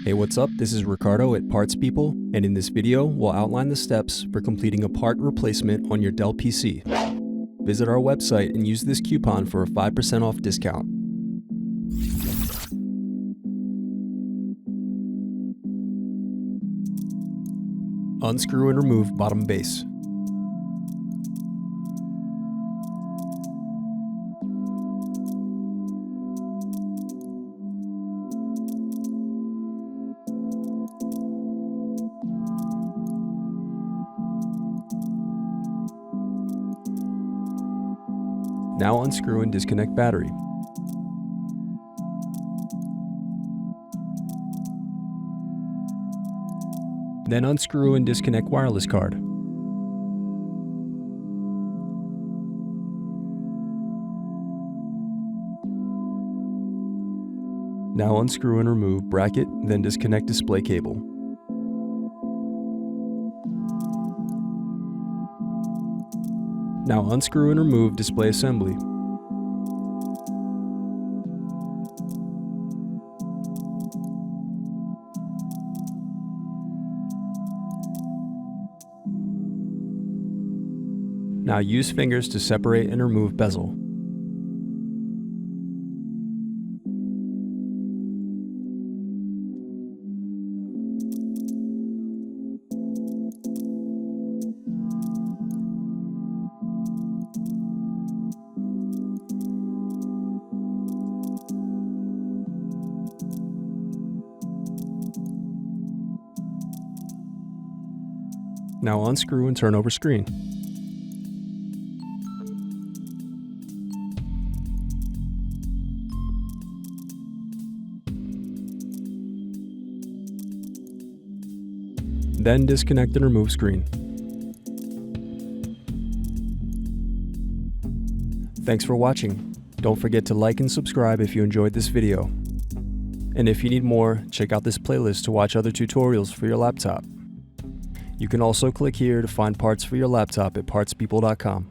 Hey, what's up? This is Ricardo at Parts People, and in this video, we'll outline the steps for completing a part replacement on your Dell PC. Visit our website and use this coupon for a 5% off discount. Unscrew and remove bottom base. Now unscrew and disconnect battery. Then unscrew and disconnect wireless card. Now unscrew and remove bracket, then disconnect display cable. Now unscrew and remove display assembly. Now use fingers to separate and remove bezel. Now unscrew and turn over screen. Then disconnect and remove screen. Thanks for watching. Don't forget to like and subscribe if you enjoyed this video. And if you need more, check out this playlist to watch other tutorials for your laptop. You can also click here to find parts for your laptop at partspeople.com.